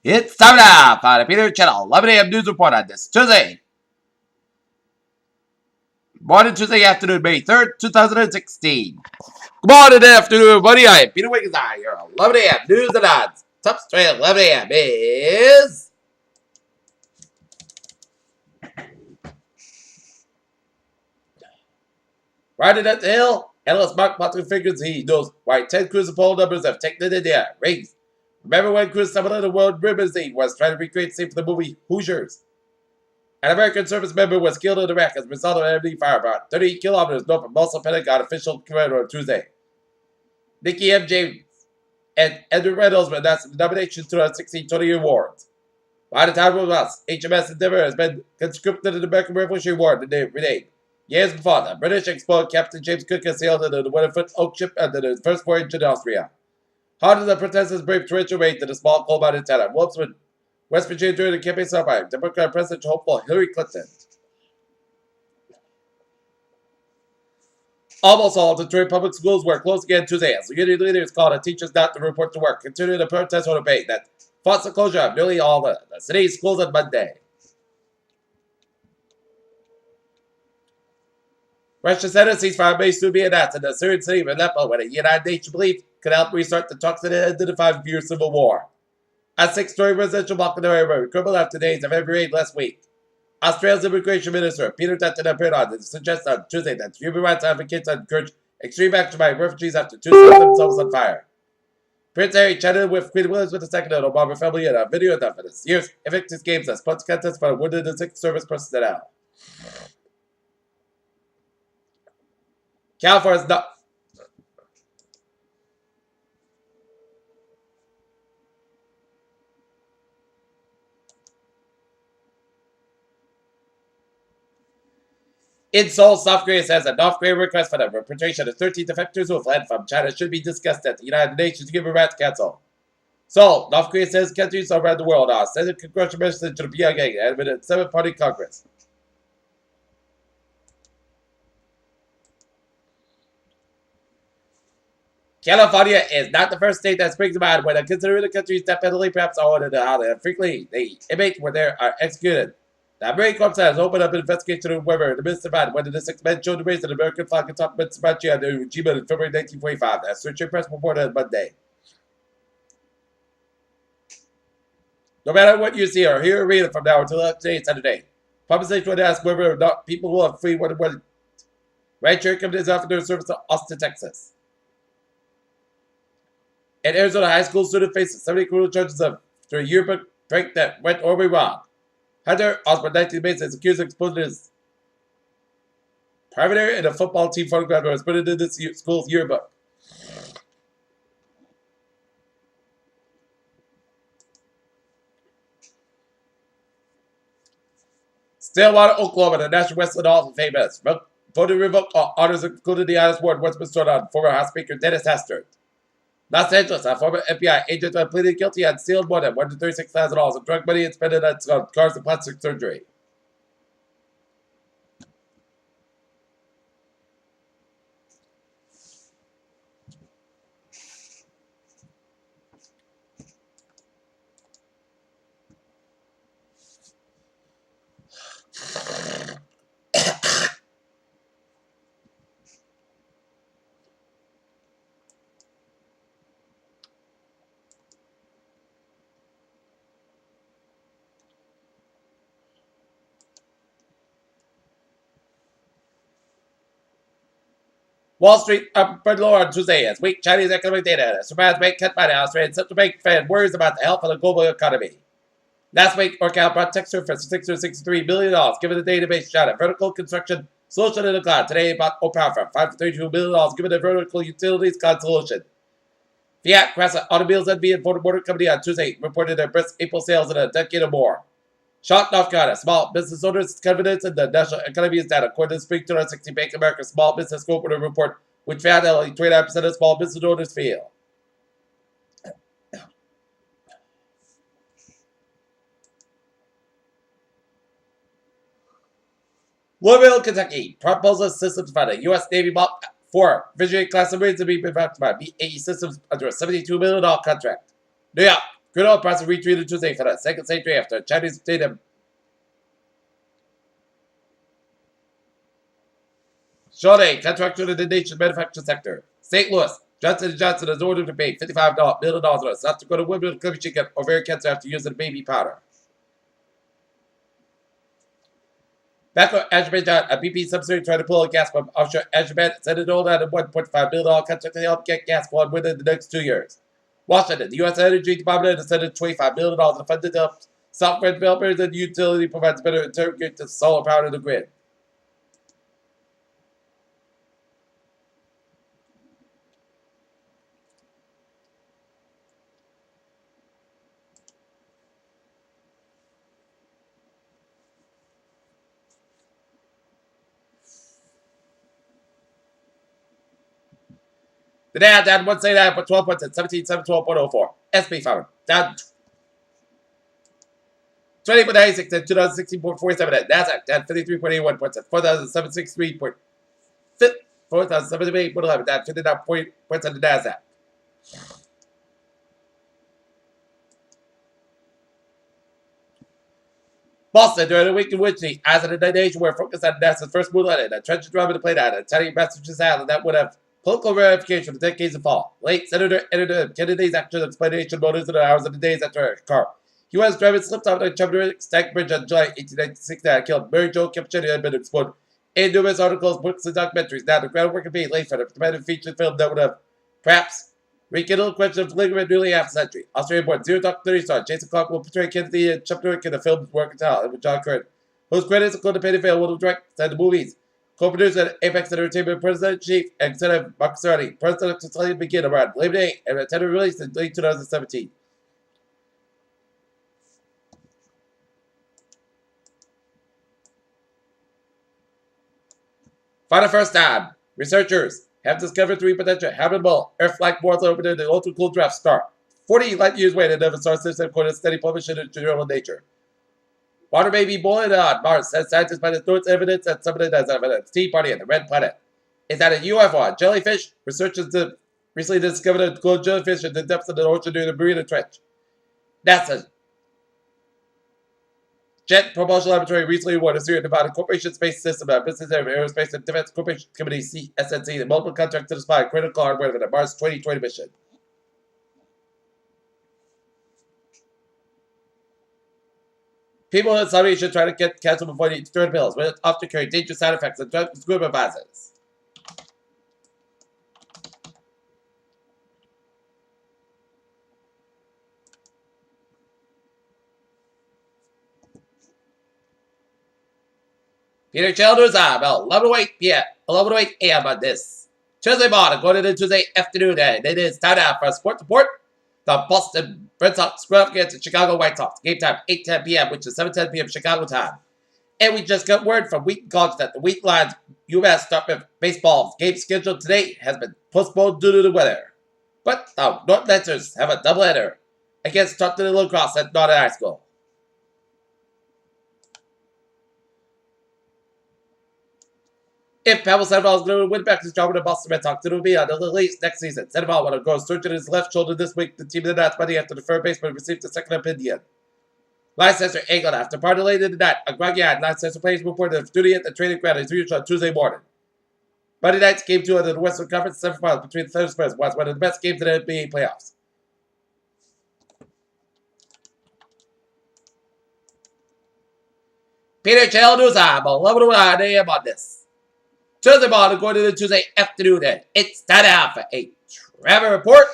It's time now for the Peter Channel 11 a.m. news report on this Tuesday. Morning, Tuesday afternoon, May 3rd, 2016. Good morning, afternoon, everybody. I am Peter Wiggins. Your 11 a.m. news and odds. Top straight at 11 a.m. is... Riding at the hill, analyst Mark Potter figures he knows why 10 cruiser poll numbers have taken it in the air. Rings. Remember when Chris Summerlin, the World Ribbons League, was trying to recreate the scene for the movie Hoosiers? An American service member was killed in Iraq as a result of an enemy fire about 30 kilometers north of Mosul, Pentagon official command on Tuesday. Nikki M. James and Edward Reynolds were announced the nominations to the 16 Tony Awards. By the time of us, HMS Endeavour has been conscripted in the American Revolutionary War renamed. Years before, the British explorer Captain James Cook had sailed into the Winterfoot Oak ship under his first voyage in Austria. Hundreds of protesters braved torrential rain to the small coal-mining town of Wolfswood, West Virginia, during the campaign start by Democratic President hopeful Hillary Clinton. Almost all of Detroit public schools were closed again Tuesday as the union leaders called on teachers not to report to work, continuing the protest on debate that fought the closure of nearly all the city's schools on Monday. Russian Senate ceasefire may soon be announced in the Syrian city of Aleppo when a United Nations belief could help restart the talks that ended the 5-year civil war. A 6-story residential block in the area crumbled after days of heavy rain last week. Australia's Immigration Minister Peter Dutton appeared on and suggested on Tuesday that human rights advocates encourage extreme action by refugees after two set themselves on fire. Prince Harry chatted with Queen Elizabeth II and the Obama family in a video that for this year's Invictus Games as sports contest for wounded and sick service personnel. California's not. In Seoul, South Korea says a North Korean request for the repatriation of 13 defectors who fled from China should be discussed at the United Nations Human Rights Council. Seoul, North Korea says countries around the world are sending congressional messages to the Pyongyang and with a 7-party Congress. California is not the first state that springs to mind when considering the country's death penalty perhaps are the holiday, and frequently the inmates were there are executed. The Marine Corps has opened up an investigation into whether the minister found whether the 6 men showed the raise an American flag atop Mitsubishi under Ujima in February 1945, as Associated Press reported on Monday. No matter what you see or hear or read from now until today and Saturday, publication would ask whether or not people will have free one one. Rancher companies offer their service to Austin, Texas. An Arizona high school student faces 70 criminal charges of a yearbook prank that went horribly wrong. Hunter Osborne, 19 Mason, is accused of exposing his private in a football team photograph that was put into this school's yearbook. Stillwater, Oklahoma, the National Wrestling Hall of Fame has voted revoked all honors, including the honors award once bestowed on former House Speaker Dennis Hastert. Los Angeles, a former FBI agent pleaded guilty and stealed more than $136,000 in drug money and spent it on cars and plastic surgery. Wall Street up and lower on Tuesday as weak Chinese economic data surprised rate cut by the Australian Central Bank Fed worries about the health of the global economy. Last week, Orcal brought Texture for $663 billion, given the database shot at vertical construction solution in the cloud. Today, bought Opal for $532 billion, given the vertical utilities cloud solution. Fiat Chrysler Automobiles NV and Ford Motor Company on Tuesday reported their best April sales in a decade or more. Shocked North Carolina small business owners' confidence in the national economy is down, according to the Spring 2060 Bank of America Small Business Cooperative Report, which found that only 29% of small business owners feel. Louisville, Kentucky proposes systems for the U.S. Navy Block 4 Visionary class submarines to be manufactured by BAE Systems under a $72 million contract. New York. Good old press retreated Tuesday for the second century after Chinese stadium. Shorty, contractor to the nation manufacturing sector. St. Louis, Johnson & Johnson has ordered to pay $55 million on South Dakota women with liver chicken ovarian cancer after using baby powder. Back on Azerbaijan, a BP subsidiary tried to pull a gas from offshore Azerbaijan said it rolled out a $1.5 million contract to help get gas flowing within the next 2 years. Washington, the U.S. Energy Department has sent $25 million to fund the help software developers and utility provides better integrated solar power to the grid. The Dow down 179 for 12 points at 17,712.04. SP 500 down 20.96 at 2016.47 at NASDAQ down 53.81 points at 4,763.4 4,778.11 down 59 points at the NASDAQ. Boston during the week in which the eyes of the nation were focused on NASA's first moon landing, a trenchant drama to play down, and telling Massachusetts Island that would have political ramifications for decades of fall. Late Senator edited Kennedy's actual explanation motives in the hours of the days after a car. He was driving slipped off the Chubbuck Stack Bridge on July 1896 that killed Mary Jo Kempchenny had been exploded. In numerous articles, books, and documentaries, now the groundwork had been laid for the dramatic feature film that would have perhaps rekindled the question of ligament nearly half a century. Australian-born Zero Dark 30 star Jason Clarke will portray Kennedy and Chubbuck in the film's work and talent with John Curtin, whose credits include the Penny Fail will direct the movies. Co-producer at Apex Entertainment President-in-Chief and Executive Mark Cerny. President to Slade begin around Labor Day and attended release in late 2017. For the first time, researchers have discovered 3 potential habitable Earth-like worlds orbiting the ultra-cool draft star. 40 light years away, and never solar system according to study published in the Journal of Nature. Water may be boiling on Mars, says scientists by the North evidence that some of it has evidence. Tea Party and the Red Planet. Is that a UFO? A jellyfish? Researchers have recently discovered a gold jellyfish in the depths of the ocean near the Bermuda Trench. NASA Jet Propulsion Laboratory recently awarded a Sierra Nevada Corporation Space System, a business area of Aerospace and Defense Corporation Committee (SNC), the multiple contracts to supply critical hardware for the Mars 2020 mission. People in Saudi Arabia should try to get cancer before they eat stirred pills, but it often carry dangerous side effects and drug scuba viruses. Peter Childers, about 11:08 p.m. 11:08 a.m. on this Tuesday morning, going into Tuesday afternoon, and it is time now for a sports report. The Boston Red Sox square up against the Chicago White Sox. Game time 8:10 p.m., which is 7:10 p.m. Chicago time. And we just got word from Wheaton College that the Wheaton Lions UMass Dartmouth baseball game scheduled today has been postponed due to the weather. But the Norton Lancers have a doubleheader against Taunton Lacrosse at Norton High School. If Pavel Sandoval is going to win back his job with the Boston Red Sox, it will be on the least next season. Sandoval will go surgery on his left shoulder this week. The team announced Monday after the third baseman received a second opinion. Leicester England, after party late in the night, a groggy eyed Leicester players reported of duty at the training ground as usual on Tuesday morning. Monday night's game 2 of the Western Conference semifinals between the Thunderbirds was one of the best games in the NBA playoffs. Peter Childers, I'm 11:09 a.m. on this Tuesday morning, going to the Tuesday afternoon, and it's time now for a Trevor report.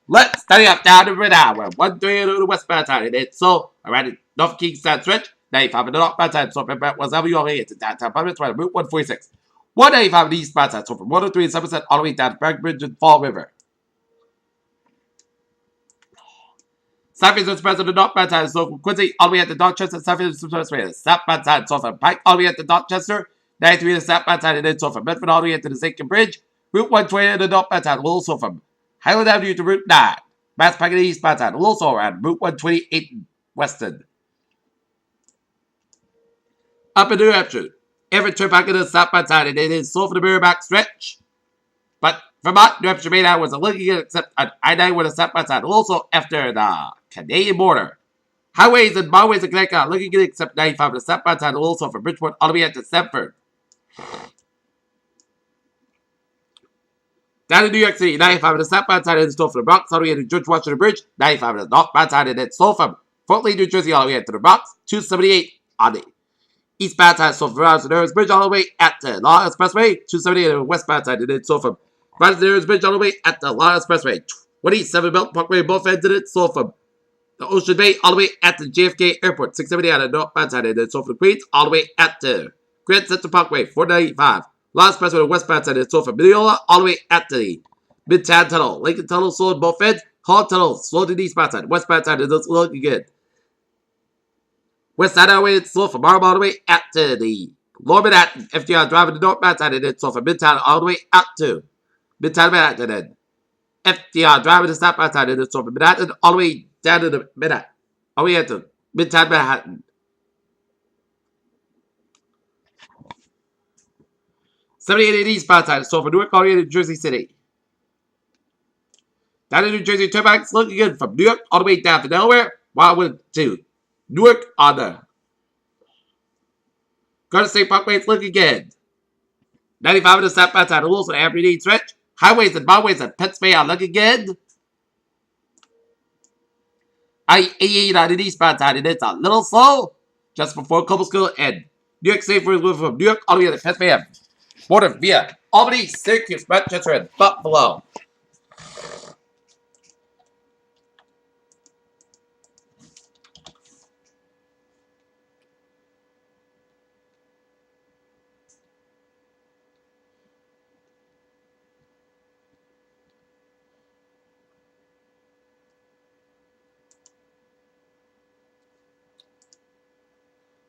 Let's study up down the red hour. 1-3 to the westbound side, and it's so around the North Kingston stretch. 95 on the northbound side, so from that was WRA into downtown Providence, right, Route 146. 195 on the eastbound side, so from 103 and 7% all the way down to Bridge and Fall River. Southeast Express on the northbound side, so from Quincy all the way at the Dorchester, Southeast Express, southbound side, so from Pike all the way at the Dorchester, 93 to the southbound side, and then so from Medford all the way to the Zinkin Bridge, Route 120 on the northbound side, also from Highland Avenue to Route 9, Mass Pike on the eastbound side, also around Route 128 Weston. Up in New Hampshire, every trip back to the southbound side, and it is so for the Merrimack stretch. But Vermont, New Hampshire, Maine was a looking good except an I-9 with a side-by-side. Also after the Canadian border. Highways and byways in Connecticut looking good except 95 with a side-by-side. Also from Bridgeport all the way up to Stamford. Down in New York City, 95 with a southbound in the store from the Bronx all the way to George Washington Bridge. 95 with a northbound side in the store from Fort Lee, New Jersey all the way to the Bronx. 278 on the eastbound side, so from Rouse Bridge all the way at the Law Expressway. 278 on the westbound side, and then so from Rouse Bridge all the way at the Law Expressway. 27 Belt Parkway, both ends of it, so from the Ocean Bay all the way at the JFK Airport. 670 on the northbound side, and then so from Queens all the way at the Grand Central Parkway. 495. Law Expressway, the westbound side, and so from Mineola all the way at the Midtown Tunnel. Lincoln Tunnel sold both ends. Hall Tunnel sold to the eastbound side. Westbound side, and it's looking good. West Side Highway, it's slow from Marble all the way out to the Lower Manhattan. FDR driving the northbound side, and it's slow from Midtown all the way out to Midtown Manhattan. And FDR driving the southbound side, and it's slow from Manhattan all the way down to the Manhattan. All the way out to Midtown Manhattan. 78 eastbound side, it's slow from Newark all the way to Jersey City. Down in New Jersey, turnbacks looking good from New York all the way down to Delaware. Wildwood to Newark on the Garden State Parkway, it's looking good. 95 in the southbound side of Wilson, Aberdeen stretch. Highways and byways in Pennsylvania are looking good. I-88 on the eastbound side, and it's a little slow just before Cobblesville and New York State from New York all the way to Pennsylvania border via Albany, Syracuse, Manchester, and Buffalo.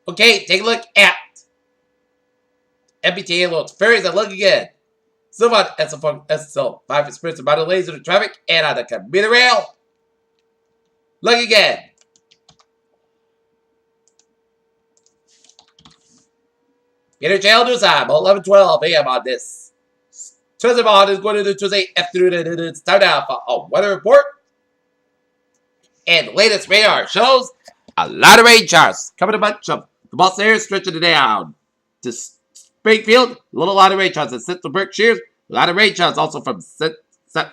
Okay, take a look at MBTA loads. Ferries are looking good. Silver SL 5 experience about the laser traffic and on the commuter rail. Looking good. Peter Jail News Time, 11:12 a.m. on this Tuesday morning is going to the Tuesday afternoon, and it's time now for a weather report. And the latest radar shows a lot of rain showers coming a bunch of the Boston area stretching down to Springfield. A little lot of rain showers in central Berkshire. A lot of rain showers also from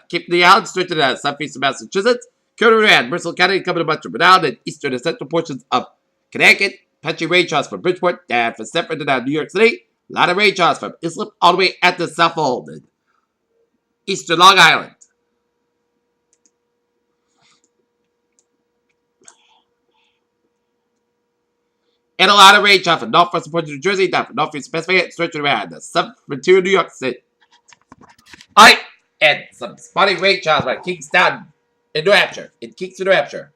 keeping the island stretching down southeastern Massachusetts. Currently around Bristol County coming a bunch of down in eastern and central portions of Connecticut. Patchy rain showers from Bridgeport down from Stamford to down New York City. A lot of rain showers from Islip all the way at the Suffolk and eastern Long Island. And a lot of rain showers from northwestern portions of New Jersey down from northeastern Pennsylvania stretching around the southern frontier New York City. Alright, and some spotty rain showers by Kingstown in New Hampshire. In Kingston, New Hampshire.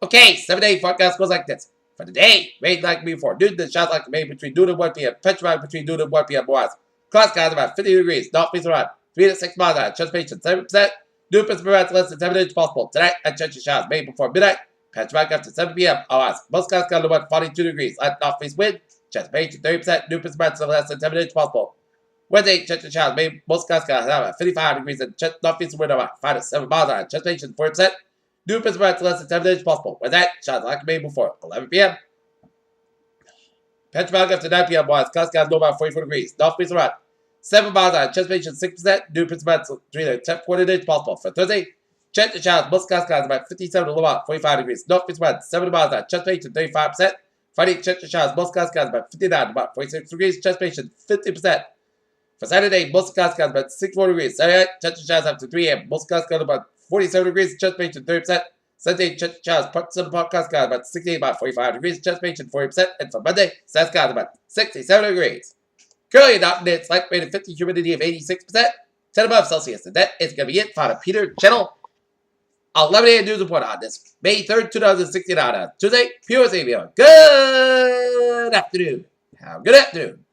Okay, 7-day forecast goes like this. For the day, rain like before noon, the showers like May between noon and 1 p.m. Petrified between noon and 1 p.m. West. Cloud skies about 50 degrees. Northeast around 3 to 6 miles out. Transpiration 7%. New precipitation less than 7 inches possible. Tonight, unchanged showers May before midnight. Petrified after 7 p.m. West. Most skies got about 42 degrees. Light northeast wind. Transpiration 30%. New precipitation less than 7 inches possible. Wednesday, chance showers May most skies got about 55 degrees and northeast wind about 5 to 7 miles out. Transpiration 40%. New precipitation less than 7 inches possible. With that, showers like May before 11 p.m. Petrified after 9 p.m. West. Skies got about 44 degrees. Northeast around 7 miles out. Transpiration 6%. New precipitation 3 to 40 inches possible. For Thursday, chance of showers most skies about 57 to about 45 degrees. Northeast around 7 miles out. Transpiration 35%. Friday, chance of showers most skies about 59 to about 46 degrees. Transpiration 50%. For Saturday, most skies about 64 degrees. Saturday, chance of showers after 3 a.m. Most skies about 47 degrees. Transpiration 30%. Sunday, chance of showers parts of the podcast skies about 68, about 45 degrees. Transpiration 40%. And for Monday, sun skies about 67 degrees. Currently, not it's light rate of 50, humidity of 86%. 10 above Celsius. And that is going to be it for the Peter Channel 11 a.m. news report on this May 3rd, 2016 on Tuesday. Pure Savior. Good afternoon. Have a good afternoon.